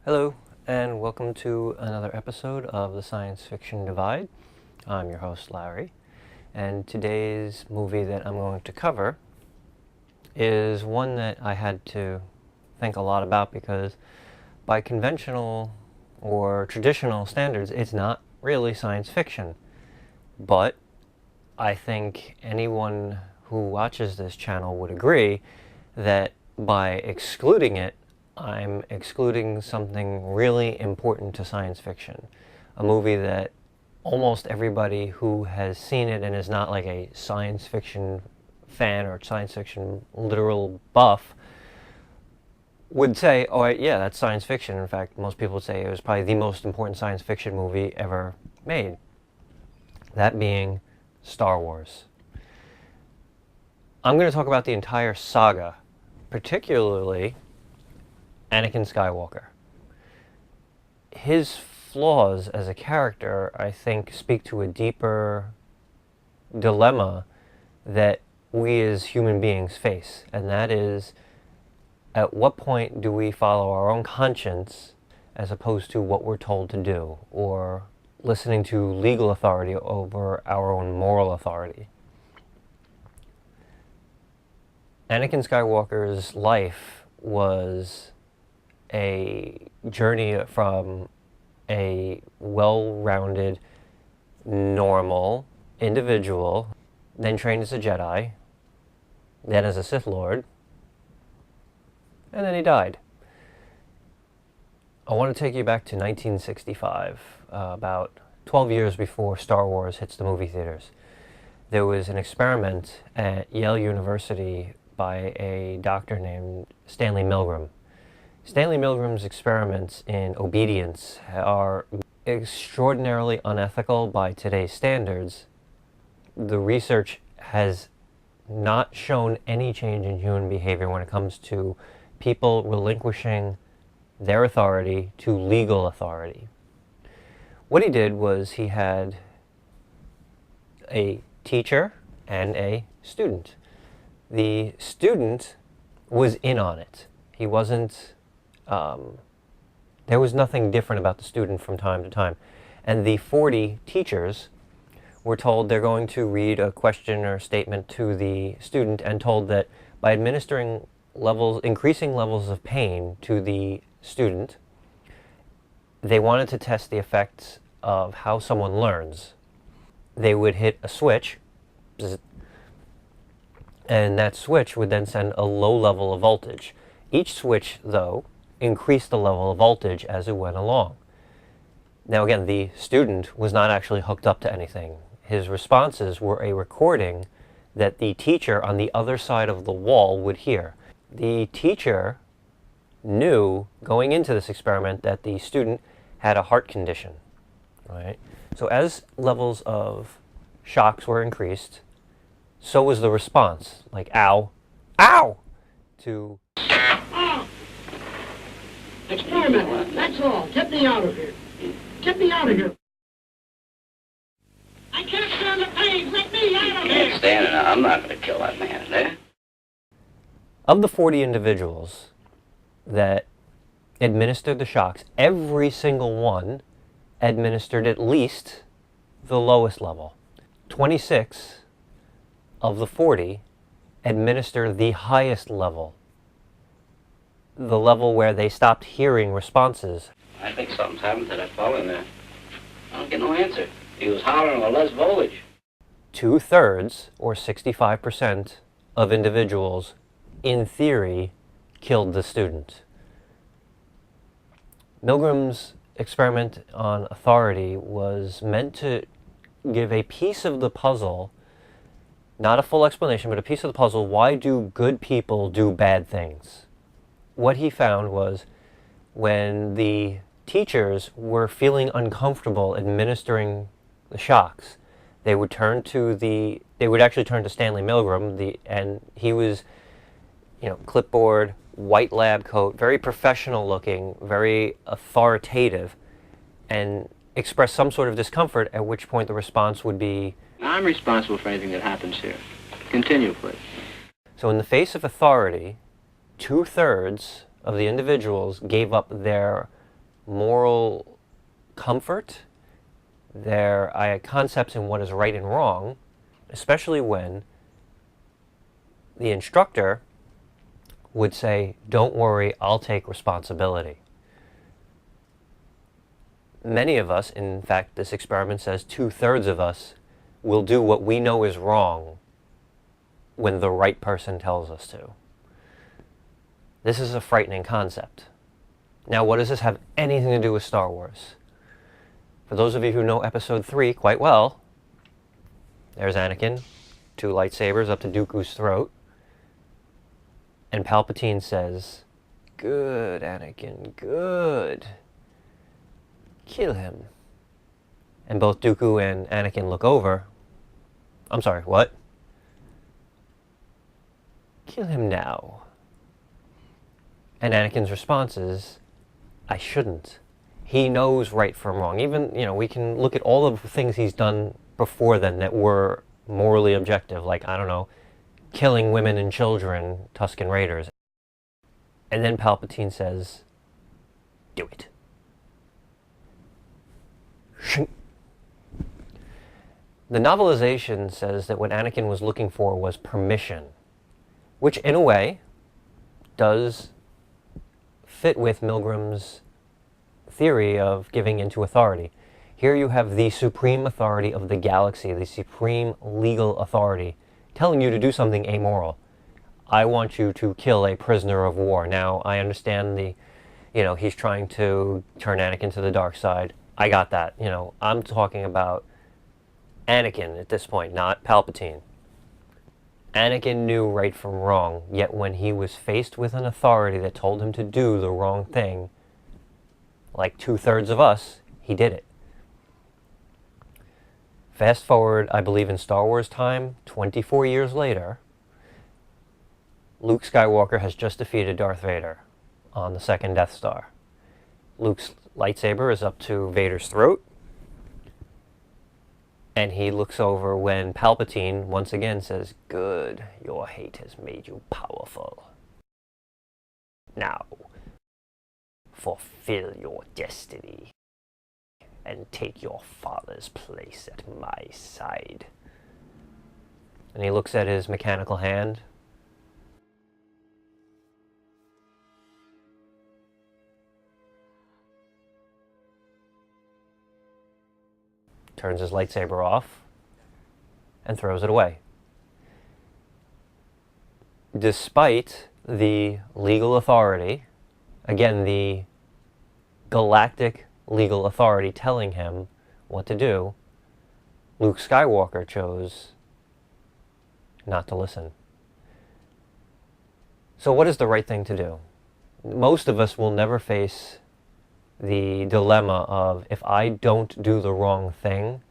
Hello, and welcome to another episode of the Science Fiction Divide. I'm your host, Larry, and today's movie that I'm going to cover is one that I had to think a lot about because by conventional or traditional standards, it's not really science fiction. But I think anyone who watches this channel would agree that by excluding it, I'm excluding something really important to science fiction. A movie that almost everybody who has seen it and is not like a science fiction fan or science fiction literal buff would say, oh yeah, that's science fiction. In fact, most people would say it was probably the most important science fiction movie ever made. That being Star Wars. I'm going to talk about the entire saga, particularly Anakin Skywalker. His flaws as a character, I think, speak to a deeper dilemma that we as human beings face, and that is, at what point do we follow our own conscience as opposed to what we're told to do, or listening to legal authority over our own moral authority? Anakin Skywalker's life was a journey from a well-rounded, normal individual, then trained as a Jedi, then as a Sith Lord, and then he died. I want to take you back to 1965, about 12 years before Star Wars hits the movie theaters. There was an experiment at Yale University by a doctor named Stanley Milgram. Stanley Milgram's experiments in obedience are extraordinarily unethical by today's standards. The research has not shown any change in human behavior when it comes to people relinquishing their authority to legal authority. What he did was he had a teacher and a student. The student was in on it. He wasn't there was nothing different about the student from time to time. And the 40 teachers were told they're going to read a question or statement to the student and told that by administering increasing levels of pain to the student, they wanted to test the effects of how someone learns. They would hit a switch, and that switch would then send a low level of voltage. Each switch, though, increased the level of voltage as it went along. Now again, the student was not actually hooked up to anything. His responses were a recording that the teacher on the other side of the wall would hear. The teacher knew going into this experiment that the student had a heart condition, right? So as levels of shocks were increased, so was the response, like ow, ow, to experiment, that's all. Get me out of here. Get me out of here. I can't stand the pain. Let me out of here. Can't stand it. I'm not going to kill that man in there. Of the 40 individuals that administered the shocks, every single one administered at least the lowest level. 26 of the 40 administered the highest level. The level where they stopped hearing responses. I think something's happened to that fellow in there. I don't get no answer. He was hollering a less voltage. 2/3, or 65%, of individuals, in theory, killed the student. Milgram's experiment on authority was meant to give a piece of the puzzle, not a full explanation, but a piece of the puzzle. Why do good people do bad things? What he found was when the teachers were feeling uncomfortable administering the shocks, they would actually turn to Stanley Milgram, and he was, clipboard, white lab coat, very professional looking, very authoritative, and express some sort of discomfort, at which point the response would be, I'm responsible for anything that happens here. Continue, please. So in the face of authority, 2/3 of the individuals gave up their moral comfort, their concepts in what is right and wrong, especially when the instructor would say, "Don't worry, I'll take responsibility." Many of us, in fact, this experiment says 2/3 of us will do what we know is wrong when the right person tells us to. This is a frightening concept. Now, what does this have anything to do with Star Wars? For those of you who know Episode 3 quite well, there's Anakin, 2 lightsabers up to Dooku's throat, and Palpatine says, "Good, Anakin, good. Kill him." And both Dooku and Anakin look over. I'm sorry, what? "Kill him now." And Anakin's response is, "I shouldn't." He knows right from wrong. Even, we can look at all of the things he's done before then that were morally objective, like, I don't know, killing women and children, Tusken Raiders. And then Palpatine says, "Do it." The novelization says that what Anakin was looking for was permission, which in a way does fit with Milgram's theory of giving into authority. Here you have the supreme authority of the galaxy, the supreme legal authority, telling you to do something amoral. I want you to kill a prisoner of war. Now, I understand he's trying to turn Anakin to the dark side. I got that. I'm talking about Anakin at this point, not Palpatine. Anakin knew right from wrong, yet when he was faced with an authority that told him to do the wrong thing, like 2/3 of us, he did it. Fast forward, I believe in Star Wars time, 24 years later, Luke Skywalker has just defeated Darth Vader on the second Death Star. Luke's lightsaber is up to Vader's throat, and he looks over when Palpatine once again says, "Good, your hate has made you powerful. Now, fulfill your destiny and take your father's place at my side." And he looks at his mechanical hand. Turns his lightsaber off and throws it away. Despite the legal authority, again, the galactic legal authority telling him what to do, Luke Skywalker chose not to listen. So what is the right thing to do? Most of us will never face the dilemma of, if I don't do the wrong thing,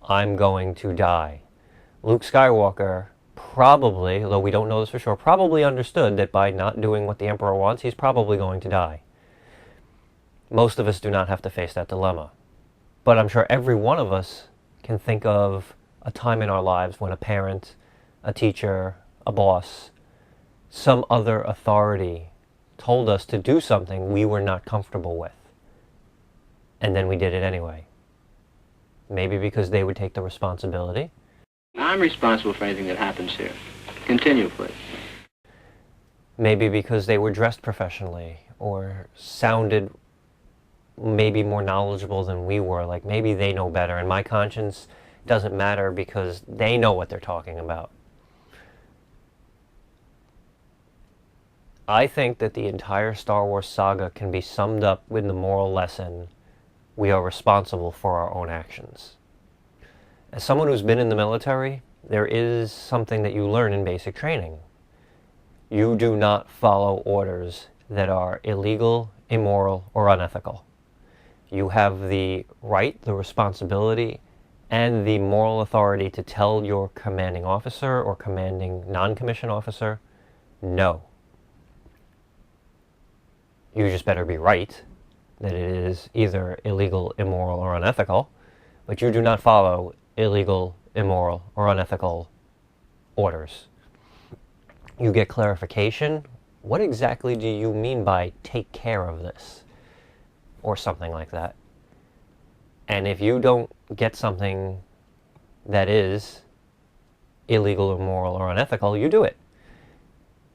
I'm going to die. Luke Skywalker probably, although we don't know this for sure, probably understood that by not doing what the Emperor wants, he's probably going to die. Most of us do not have to face that dilemma. But I'm sure every one of us can think of a time in our lives when a parent, a teacher, a boss, some other authority told us to do something we were not comfortable with. And then we did it anyway. Maybe because they would take the responsibility. I'm responsible for anything that happens here. Continue, please. Maybe because they were dressed professionally or sounded maybe more knowledgeable than we were. Like maybe they know better and my conscience doesn't matter because they know what they're talking about. I think that the entire Star Wars saga can be summed up with the moral lesson: we are responsible for our own actions. As someone who's been in the military, there is something that you learn in basic training. You do not follow orders that are illegal, immoral, or unethical. You have the right, the responsibility, and the moral authority to tell your commanding officer or commanding non-commissioned officer, no. You just better be right that it is either illegal, immoral, or unethical, but you do not follow illegal, immoral, or unethical orders. You get clarification. What exactly do you mean by take care of this? or something like that. And if you don't get something that is illegal, immoral, or unethical, you do it.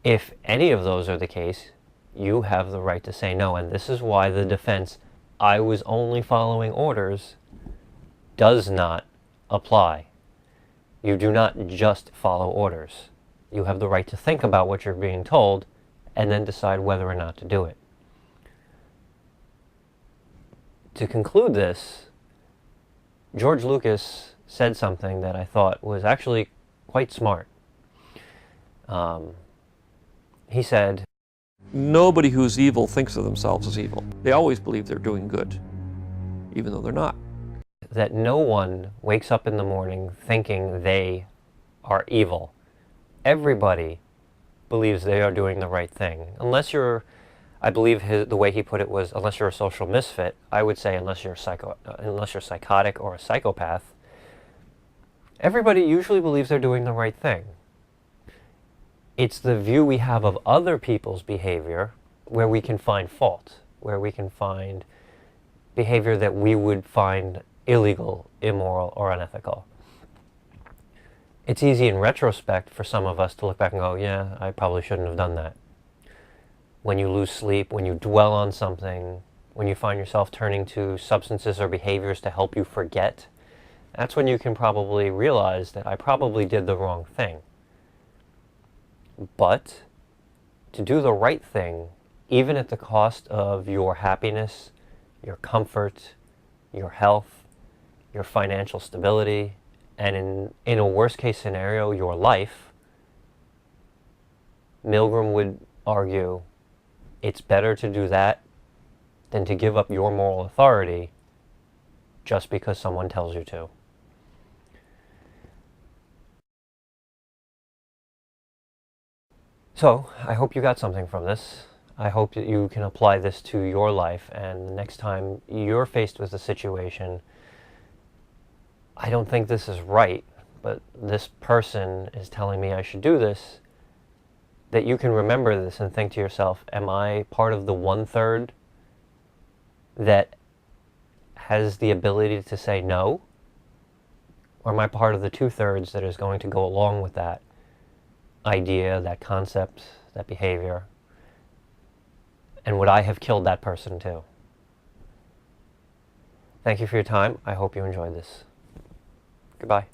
If any of those are the case, you have the right to say no. And this is why the defense, "I was only following orders," does not apply. You do not just follow orders. You have the right to think about what you're being told and then decide whether or not to do it. To conclude this, George Lucas said something that I thought was actually quite smart. He said, Nobody who's evil thinks of themselves as evil. They always believe they're doing good, even though they're not. that no one wakes up in the morning thinking they are evil. Everybody believes they are doing the right thing. Unless you're, I believe the way he put it was, unless you're a social misfit. I would say unless you're psychotic or a psychopath. Everybody usually believes they're doing the right thing. It's the view we have of other people's behavior where we can find fault, where we can find behavior that we would find illegal, immoral, or unethical. It's easy in retrospect for some of us to look back and go, yeah, I probably shouldn't have done that. When you lose sleep, when you dwell on something, when you find yourself turning to substances or behaviors to help you forget, that's when you can probably realize that I probably did the wrong thing. But to do the right thing, even at the cost of your happiness, your comfort, your health, your financial stability, and in a worst case scenario, your life, Milgram would argue it's better to do that than to give up your moral authority just because someone tells you to. So, I hope you got something from this. I hope that you can apply this to your life, and the next time you're faced with a situation, I don't think this is right, but this person is telling me I should do this, that you can remember this and think to yourself, am I part of the 1/3 that has the ability to say no? Or am I part of the 2/3 that is going to go along with that idea, that concept, that behavior? And would I have killed that person too? Thank you for your time. I hope you enjoyed this. Goodbye.